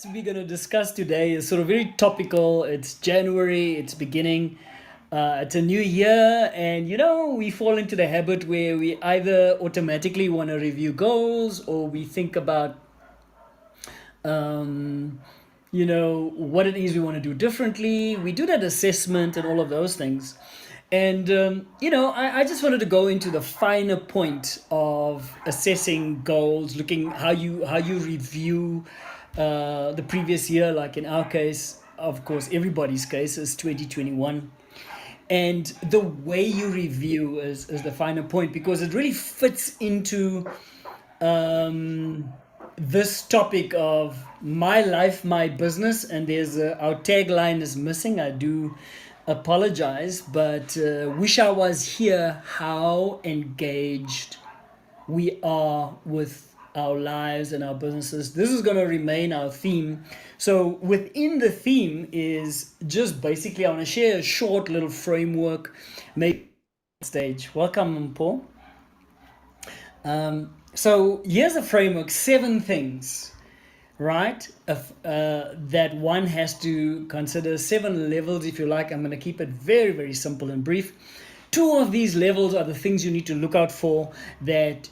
We're going to discuss today is sort of very topical. It's January, it's beginning, it's a new year, and we fall into the habit where we either automatically want to review goals or we think about, um, what it is we want to do differently. We do that assessment and all of those things. And, I just wanted to go into the finer point of assessing goals, looking how you review the previous year, like in our case, of course, everybody's case is 2021. And the way you review is the finer point because it really fits into um, this topic of my life, my business. And our tagline is missing. I do apologize, but wish I was here. How engaged we are with our lives and our businesses. This is going to remain our theme. So within the theme is just basically I want to share a short little framework. Maybe stage. Welcome, Paul. So here's a framework: 7 things, right? That one has to consider, 7 levels, if you like. I'm going to keep it very, very simple and brief. 2 of these levels are the things you need to look out for that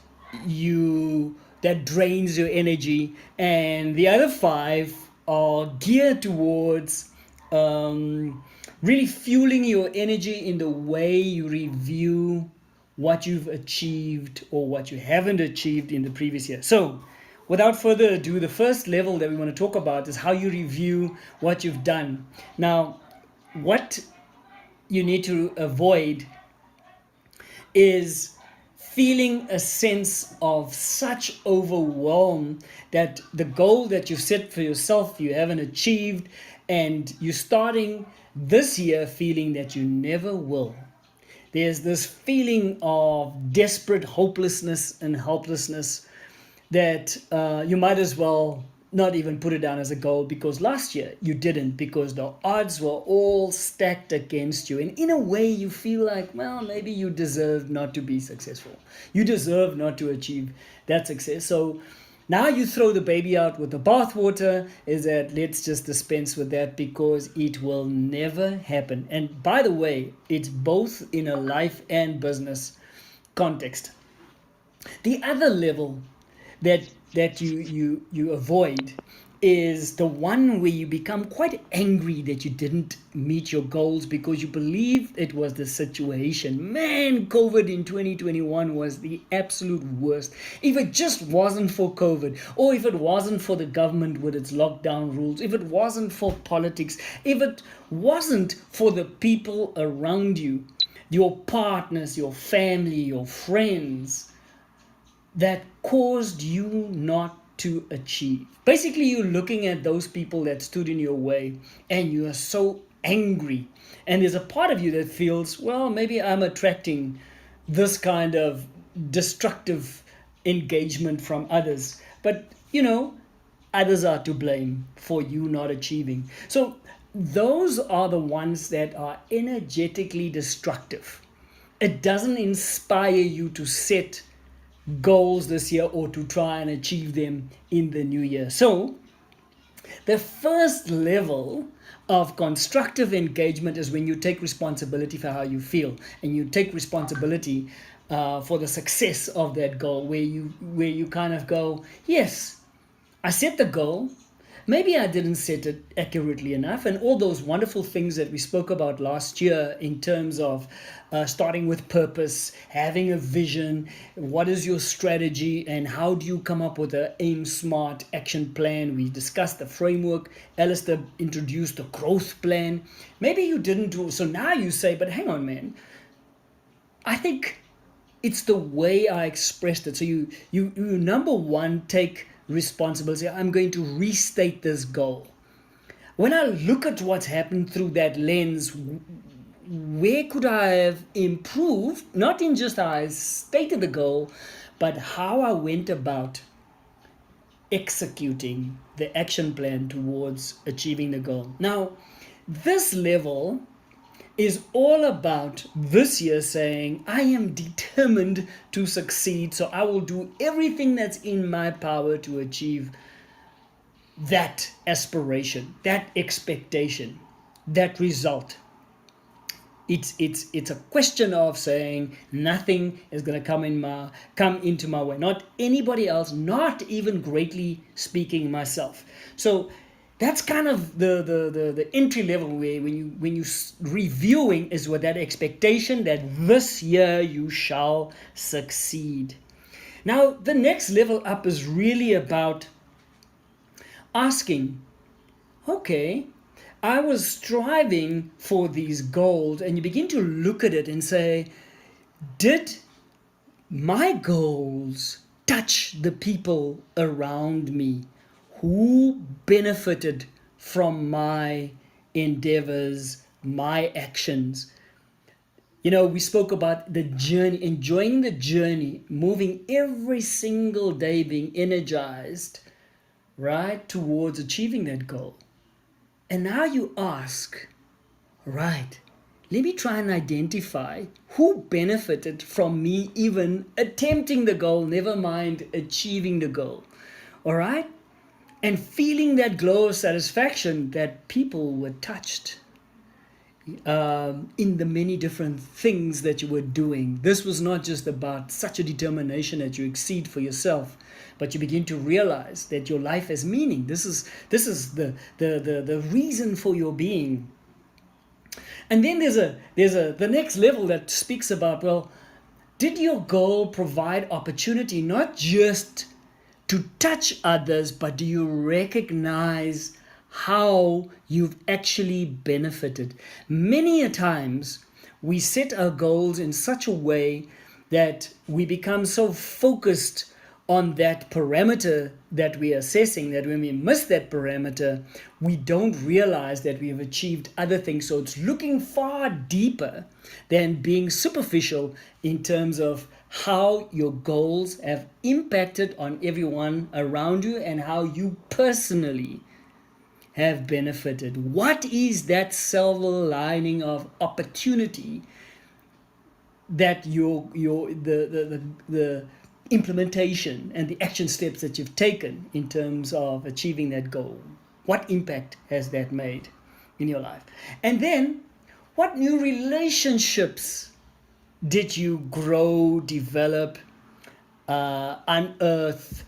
drains your energy, and the other 5 are geared towards really fueling your energy in the way you review what you've achieved or what you haven't achieved in the previous year. So, without further ado, the first level that we want to talk about is how you review what you've done. Now, what you need to avoid is feeling a sense of such overwhelm that the goal that you've set for yourself you haven't achieved, and you're starting this year feeling that you never will. There's this feeling of desperate hopelessness and helplessness that you might as well not even put it down as a goal, because last year you didn't, because the odds were all stacked against you. And in a way you feel like, well, maybe you deserve not to be successful. You deserve not to achieve that success. So now you throw the baby out with the bathwater, is that let's just dispense with that because it will never happen. And by the way, it's both in a life and business context. The other level that you avoid is the one where you become quite angry that you didn't meet your goals because you believe it was the situation. Man, COVID in 2021 was the absolute worst. If it just wasn't for COVID, or if it wasn't for the government with its lockdown rules, if it wasn't for politics, if it wasn't for the people around you, your partners, your family, your friends, that caused you not to achieve. Basically, you're looking at those people that stood in your way and you are so angry. And there's a part of you that feels, well, maybe I'm attracting this kind of destructive engagement from others. But, others are to blame for you not achieving. So those are the ones that are energetically destructive. It doesn't inspire you to set goals this year or to try and achieve them in the new year. So the first level of constructive engagement is when you take responsibility for how you feel, and you take responsibility for the success of that goal, where you kind of go, yes, I set the goal. Maybe I didn't set it accurately enough, and all those wonderful things that we spoke about last year in terms of starting with purpose, having a vision, what is your strategy, and how do you come up with an aim smart action plan. We discussed the framework. Alistaire introduced a growth plan. Maybe you didn't do so. Now you say, but hang on, man, I think it's the way I expressed it. So you number one, take responsibility. I'm going to restate this goal. When I look at what's happened through that lens, where could I have improved? Not in just how I stated the goal, but how I went about executing the action plan towards achieving the goal. Now, this level is all about this year saying, I am determined to succeed, so I will do everything that's in my power to achieve that aspiration, that expectation, that result. It's a question of saying nothing is going to come into my way, not anybody else, not even greatly speaking myself. So that's kind of the entry level way when you reviewing is with that expectation that this year you shall succeed. Now the next level up is really about asking, okay, I was striving for these goals, and you begin to look at it and say, did my goals touch the people around me? Who benefited from my endeavors, my actions? You know, we spoke about the journey, enjoying the journey, moving every single day, being energized, right, towards achieving that goal. And now you ask, right, let me try and identify who benefited from me even attempting the goal, never mind achieving the goal. All right? And feeling that glow of satisfaction that people were touched in the many different things that you were doing. This was not just about such a determination that you exceed for yourself, but you begin to realize that your life has meaning. This is the reason for your being. And then there's the next level that speaks about, well, did your goal provide opportunity not just to touch others, but do you recognize how you've actually benefited? Many a times we set our goals in such a way that we become so focused on that parameter that we are assessing that when we miss that parameter, we don't realize that we have achieved other things. So it's looking far deeper than being superficial in terms of how your goals have impacted on everyone around you and how you personally have benefited. What is that silver lining of opportunity that the implementation and the action steps that you've taken in terms of achieving that goal? What impact has that made in your life? And then, what new relationships did you grow, develop, unearth?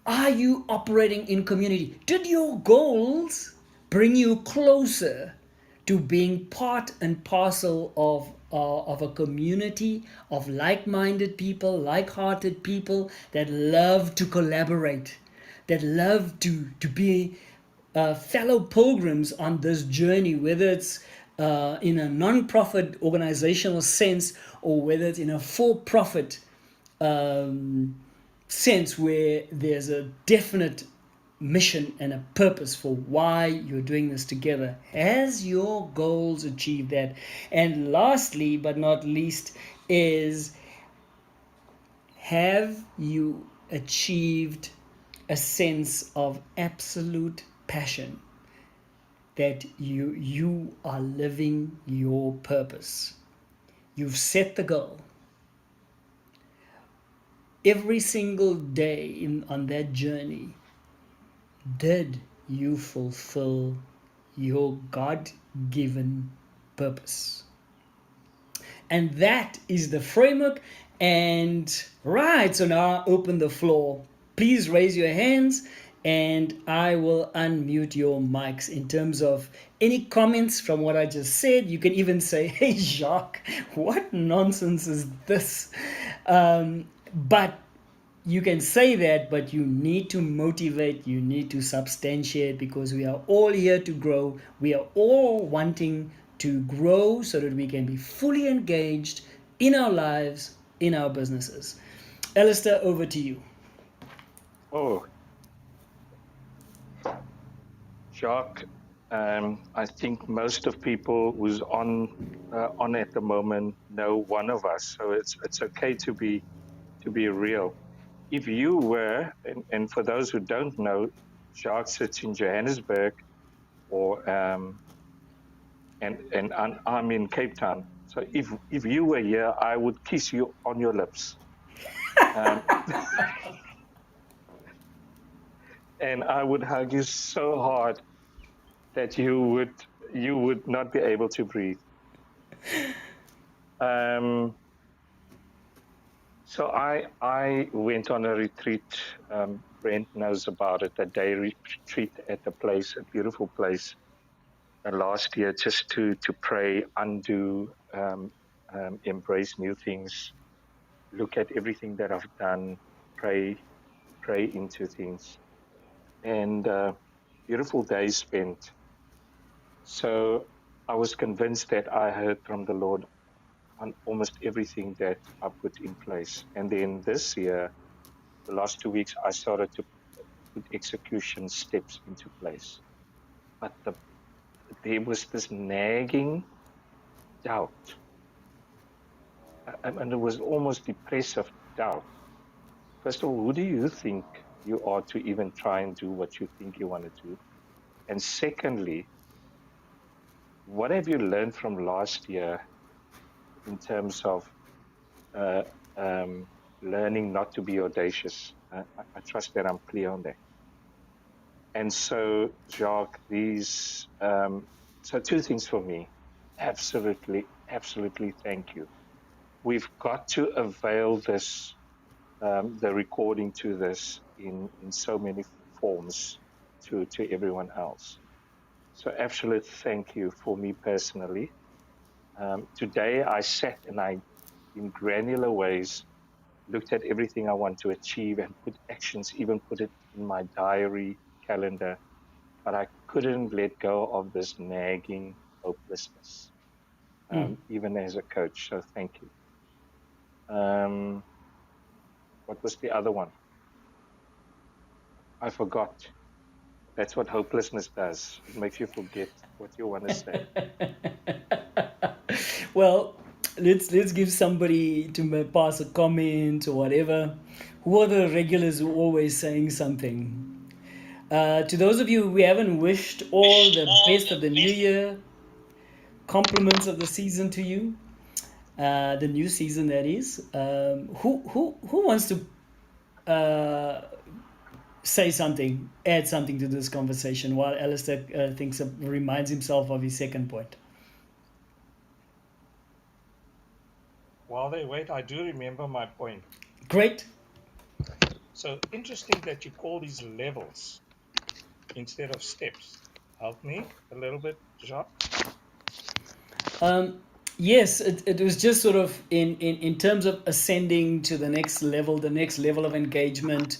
Are you operating in community? Did your goals bring you closer to being part and parcel of a community of like-minded people, like-hearted people that love to collaborate, that love to be fellow pilgrims on this journey, whether it's in a non-profit organizational sense or whether it's in a for-profit sense where there's a definite mission and a purpose for why you're doing this together. Has your goals achieved that? And lastly but not least is, have you achieved a sense of absolute passion that you are living your purpose? You've set the goal. Every single day on that journey, did you fulfill your God-given purpose? And that is the framework. And right, so now I open the floor. Please raise your hands and I will unmute your mics in terms of any comments from what I just said. You can even say, hey, Jacques, what nonsense is this? But you can say that, but you need to motivate, you need to substantiate, because we are all here to grow. We are all wanting to grow so that we can be fully engaged in our lives, in our businesses. Alistaire, over to you. Oh, Jacques, I think most of people who's on at the moment know one of us, so it's okay to be real. If you were, and for those who don't know, Jacques sits in Johannesburg, or and I'm in Cape Town. So if you were here, I would kiss you on your lips. Um, and I would hug you so hard that you would not be able to breathe. Um, so I went on a retreat. Brent knows about it. A day retreat at a place, a beautiful place, last year, just to pray, undo, embrace new things, look at everything that I've done, pray into things, and beautiful days spent. So I was convinced that I heard from the Lord on almost everything that I put in place. And then this year, the last 2 weeks, I started to put execution steps into place. But there was this nagging doubt, and it was almost depressive doubt. First of all, who do you think you are to even try and do what you think you want to do? And secondly, what have you learned from last year in terms of uh, learning not to be audacious? I trust that I'm clear on that. And so, Jacques, so two things for me. Absolutely, absolutely thank you. We've got to avail this, the recording to this in so many forms to everyone else. So, absolute thank you for me personally. Today, I sat and in granular ways, looked at everything I want to achieve and put actions, even put it in my diary calendar. But I couldn't let go of this nagging hopelessness, even as a coach. So thank you. What was the other one? I forgot. That's what hopelessness does. It makes you forget what you want to say. Well, let's give somebody to pass a comment or whatever. Who are the regulars who are always saying something? To those of you we haven't wished all the best of the new year, compliments of the season to you, the new season that is. Who wants to say something, add something to this conversation while Alistair reminds himself of his second point? While they wait, I do remember my point. Great. So interesting that you call these levels instead of steps. Help me a little bit, Jacques. Yes, it was just sort of in terms of ascending to the next level of engagement.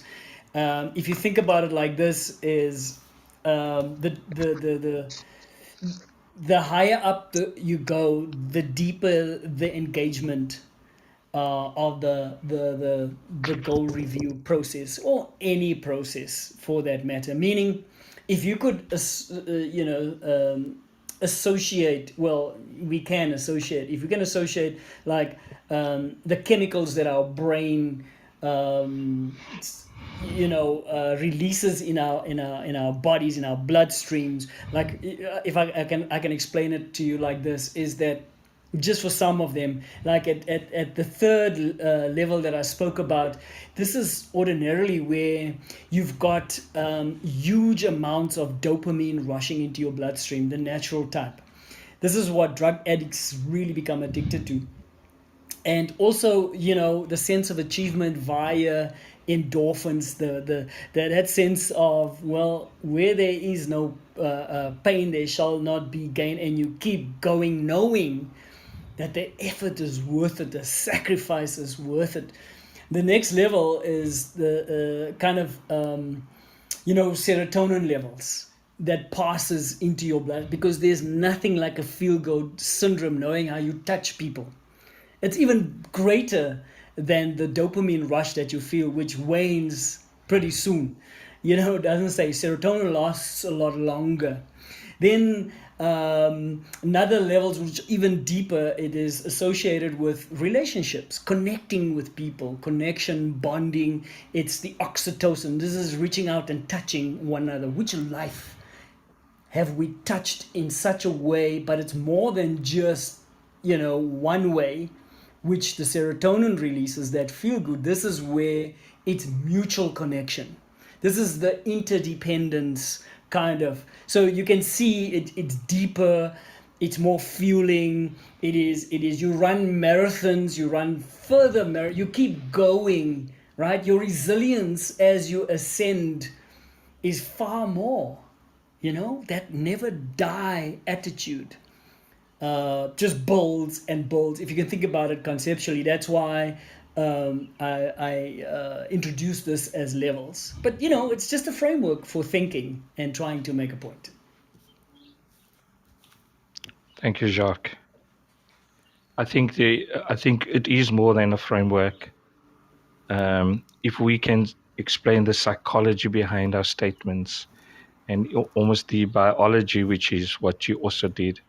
If you think about it like this, is the higher up you go, the deeper the engagement of the goal review process, or any process for that matter. Meaning, if you could associate, well, we can associate, if we can associate like the chemicals that our brain releases in our bodies, in our bloodstreams. Like, if I can explain it to you like this, is that just for some of them, like at the third level that I spoke about, this is ordinarily where you've got huge amounts of dopamine rushing into your bloodstream, the natural type. This is what drug addicts really become addicted to. And also, the sense of achievement via endorphins, that sense of, well, where there is no pain, there shall not be gain, and you keep going knowing that the effort is worth it, the sacrifice is worth it. The next level is the serotonin levels that passes into your blood, because there's nothing like a feel-good syndrome, knowing how you touch people. It's even greater than the dopamine rush that you feel, which wanes pretty soon. It doesn't say serotonin lasts a lot longer. Then another levels, which even deeper, it is associated with relationships, connecting with people, connection, bonding. It's the oxytocin. This is reaching out and touching one another. Which life have we touched in such a way? But it's more than just one way, which the serotonin releases that feel good. This is where it's mutual connection. This is the interdependence kind of. So you can see it's deeper, it's more fueling. It is you run marathons, you run further you keep going, right? Your resilience as you ascend is far more, that never die attitude just builds and builds. If you can think about it conceptually, that's why I introduced this as levels. But it's just a framework for thinking and trying to make a point. Thank you, Jacques. I think it is more than a framework. If we can explain the psychology behind our statements and almost the biology, which is what you also did,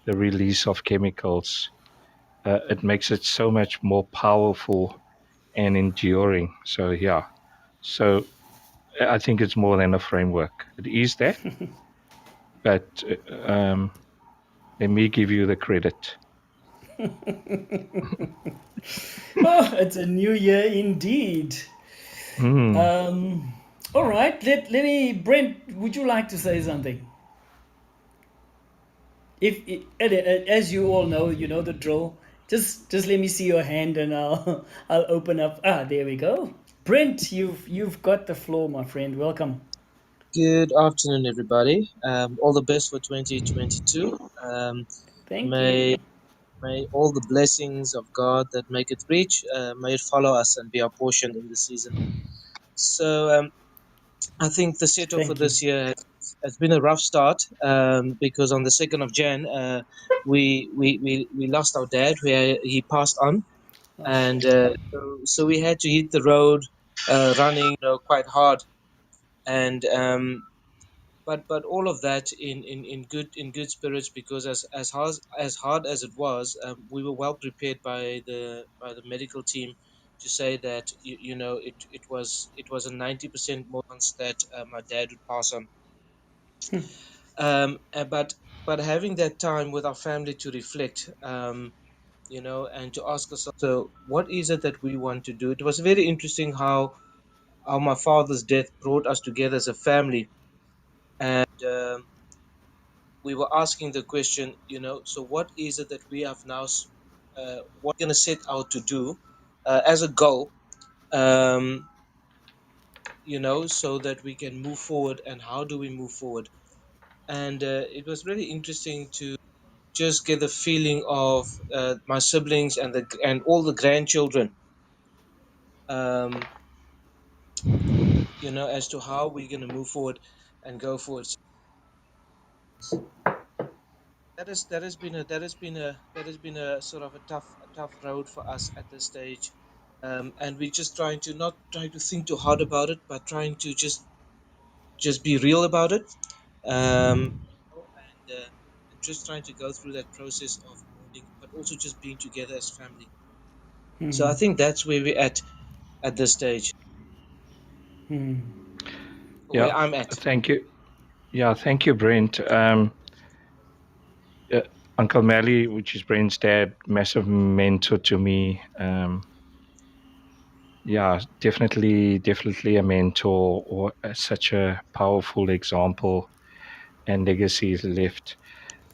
the release of chemicals, it makes it so much more powerful and enduring. So yeah, so I think it's more than a framework. It is that, but let me give you the credit. Oh, it's a new year indeed. All right, let me, Brent, would you like to say something? If as you all know, you know the drill. Just let me see your hand and I'll I'll open up. There we go. Brent, you've got the floor, my friend. Welcome. Good afternoon, everybody. All the best for 2022. Thank May you. may all the blessings of God that make it rich, may it follow us and be our portion in the season. So I think the setup for Thank you. this year has been a rough start because on the 2nd of Jan, we lost our dad. He passed on, Oh, and shame. so we had to hit the road running, quite hard. And but all of that in good spirits, because as hard as it was, we were well prepared by the medical team to say that it was a 90% chance that my dad would pass on. But having that time with our family to reflect, and to ask ourselves, so what is it that we want to do? It was very interesting how my father's death brought us together as a family. And we were asking the question, so what is it that we have now, what we're going to set out to do as a goal, um, so that we can move forward, and how do we move forward? And it was really interesting to just get the feeling of my siblings and all the grandchildren, um, as to how we're going to move forward and go forward. So that has been a sort of a tough road for us at this stage, and we're just trying to not trying to think too hard about it, but trying to just be real about it, and just trying to go through that process of mourning, but also just being together as family. So I think that's where we're at this stage, Yeah, where I'm at. thank you. Yeah, thank you, Brent. Uh, Uncle Mally, which is Brent's dad, massive mentor to me. Yeah, definitely a mentor, or such a powerful example and legacy is left.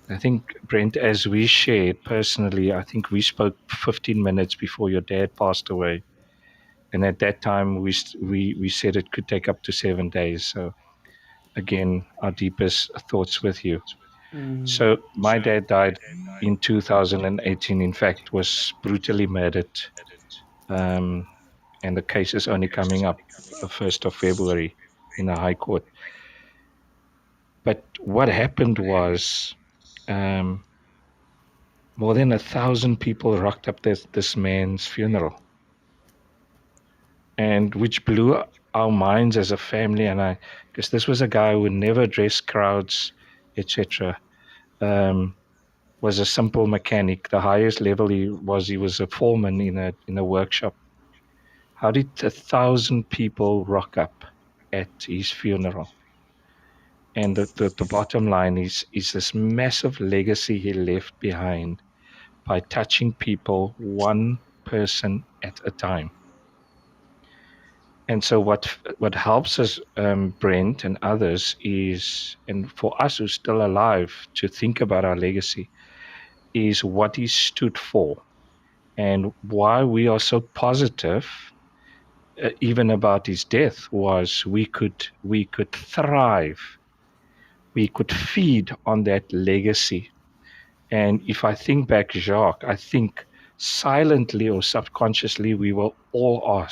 I think, Brent, as we shared personally, I think we spoke 15 minutes before your dad passed away. And at that time, we said it could take up to 7 days. So again, our deepest thoughts with you. So my dad died in 2018. In fact, was brutally murdered, um, and the case is only coming up 1st of February in the High Court. But what happened was, um, more than 1,000 people rocked up this man's funeral, and which blew our minds as a family. And because this was a guy who never addressed crowds, etc. Was a simple mechanic. The highest level he was a foreman in a workshop. How did 1,000 people rock up at his funeral? And the bottom line is this massive legacy he left behind by touching people one person at a time. And so what helps us, Brent and others, is, and for us who's still alive, to think about our legacy, is what he stood for, and why we are so positive, even about his death, was we could thrive, we could feed on that legacy. And if I think back, Jacques, I think silently or subconsciously we will all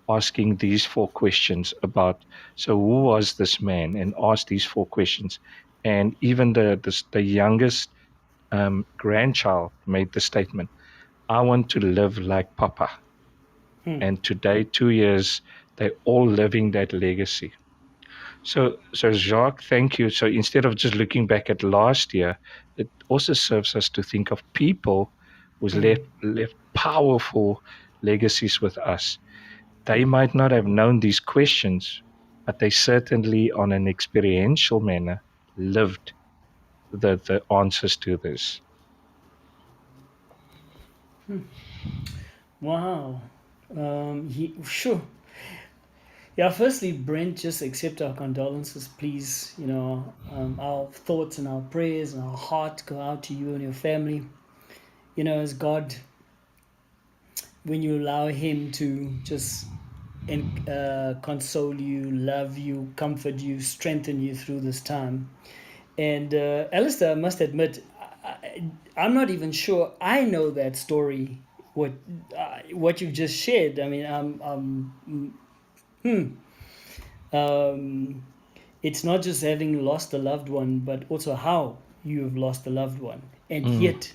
asking these four questions about, so who was this man, and ask these four questions. And even the youngest grandchild made the statement, I want to live like Papa. And today, 2 years, they're all living that legacy. So Jacques, thank you. So instead of just looking back at last year, it also serves us to think of people who's left powerful legacies with us. They might not have known these questions, but they certainly, on an experiential manner, lived the answers to this. Wow. Sure. Yeah, firstly, Brent, just accept our condolences, please. Our thoughts and our prayers and our heart go out to you and your family. As God, when you allow Him to just console you, love you, comfort you, strengthen you through this time. And Alistair, I must admit, I'm not even sure I know that story. What you've just shared. I mean, um, it's not just having lost a loved one, but also how you have lost a loved one, and yet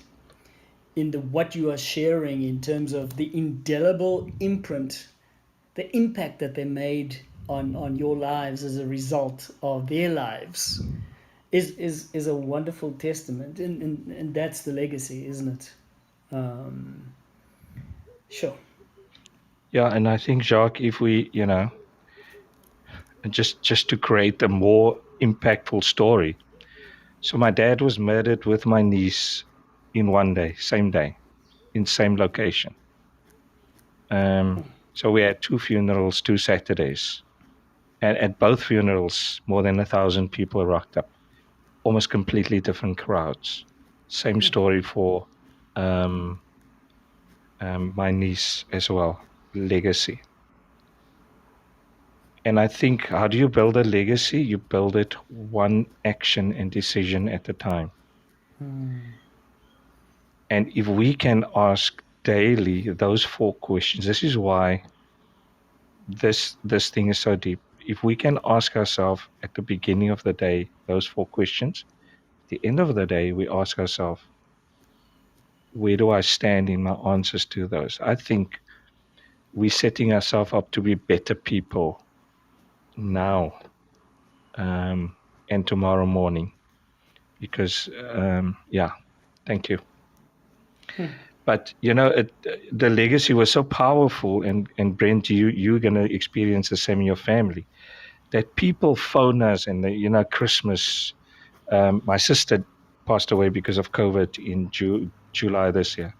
in the what you are sharing in terms of the indelible imprint, the impact that they made on your lives as a result of their lives is a wonderful testament, and that's the legacy, isn't it? Sure. Yeah, and I think, Jacques, if we, just to create a more impactful story. So my dad was murdered with my niece in one day, same day, in same location. So we had two funerals, 2 Saturdays. And at both funerals, more than 1,000 people rocked up, almost completely different crowds. Same story for my niece as well, legacy. And I think, how do you build a legacy? You build it one action and decision at a time. And if we can ask daily those four questions, this is why this thing is so deep. If we can ask ourselves at the beginning of the day those four questions, at the end of the day, we ask ourselves, where do I stand in my answers to those? I think we're setting ourselves up to be better people now and tomorrow morning. Because, thank you. But, the legacy was so powerful, and Brent, you're going to experience the same in your family, that people phone us, and, Christmas, my sister passed away because of COVID in July this year.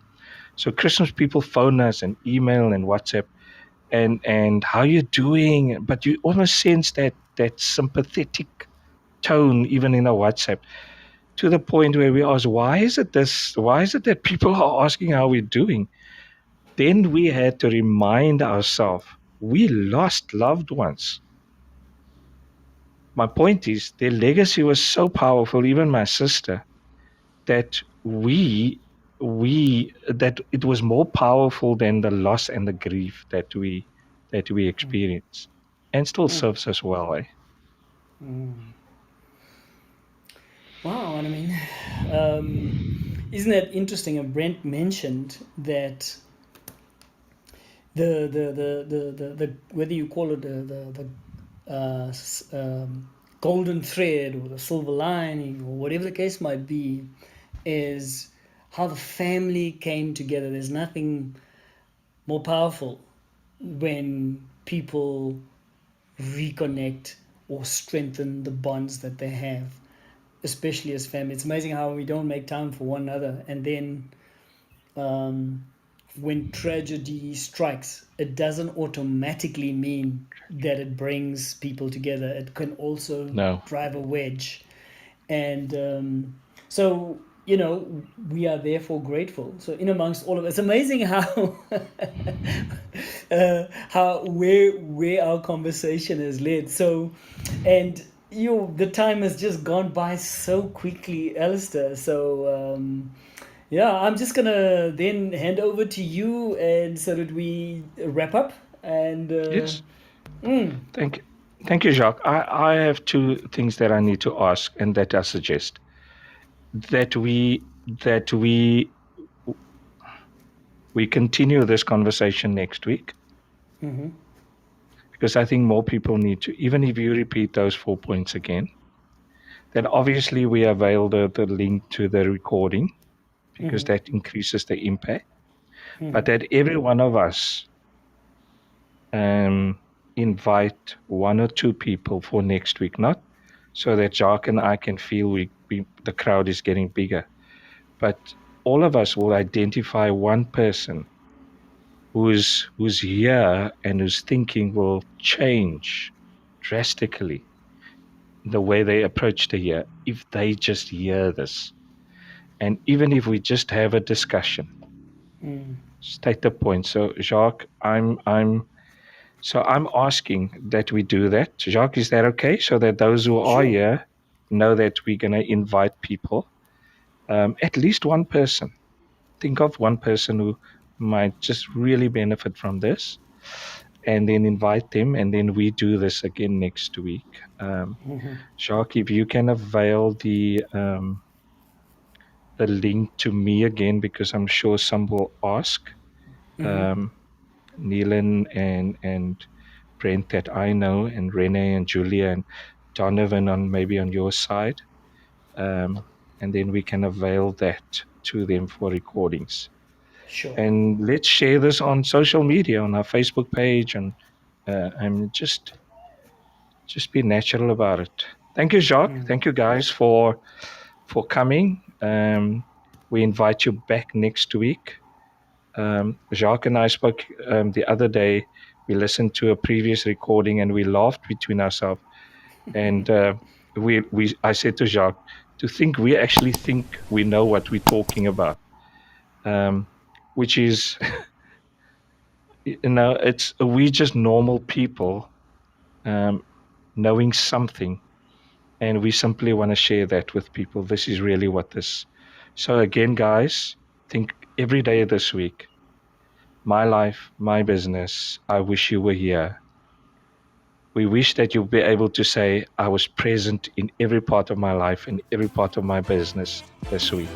So Christmas, people phone us and email and WhatsApp, and how you doing? But you almost sense that sympathetic tone even in a WhatsApp, to the point where we ask, why is it that people are asking how we're doing? Then we had to remind ourselves, we lost loved ones. My point is, their legacy was so powerful, even my sister, that that it was more powerful than the loss and the grief that we experience, and still serves us well. Wow, and I mean, isn't that interesting? And Brent mentioned that the whether you call it the golden thread or the silver lining or whatever the case might be, is how the family came together. There's nothing more powerful when people reconnect or strengthen the bonds that they have, especially as family. It's amazing how we don't make time for one another, and then when tragedy strikes, it doesn't automatically mean that it brings people together. It can also No. drive a wedge. And so, we are therefore grateful. So, in amongst all of it, it's amazing how where our conversation has led. So, and the time has just gone by so quickly, Alistair. So, yeah, I'm just gonna then hand over to you, and so that we wrap up. And Yes. Thank you, Jacques. I have two things that I need to ask and that I suggest that we continue this conversation next week, because I think more people need to, even if you repeat those 4 points again, then obviously we avail the link to the recording, because that increases the impact, but that every one of us invite one or two people for next week, not so that Jacques and I can feel the crowd is getting bigger, but all of us will identify one person who's here and whose thinking will change drastically the way they approach the year if they just hear this. And even if we just have a discussion, state the point. So Jacques, I'm asking that we do that. Jacques, is that okay? So that those who are here know that we're going to invite people, at least one person. Think of one person who might just really benefit from this, and then invite them, and then we do this again next week. Jacques, if you can avail the link to me again, because I'm sure some will ask. Neelan and Brent that I know, and Renee and Julia and Donovan maybe on your side, and then we can avail that to them for recordings. Sure. And let's share this on social media, on our Facebook page, and just be natural about it. Thank you, Jacques. Thank you, guys, for coming. We invite you back next week. Jacques and I spoke the other day. We listened to a previous recording and we laughed between ourselves. And I said to Jacques, to think we actually think we know what we're talking about, which is, we just normal people knowing something, and we simply want to share that with people. This is really what this. So again, guys, think every day this week, my life, my business, I wish you were here. We wish that you'll be able to say, I was present in every part of my life and every part of my business this week.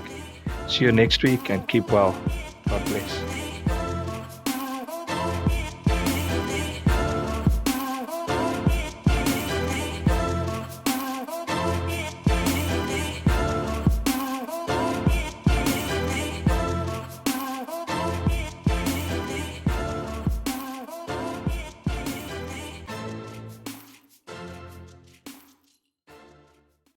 See you next week and keep well. God bless.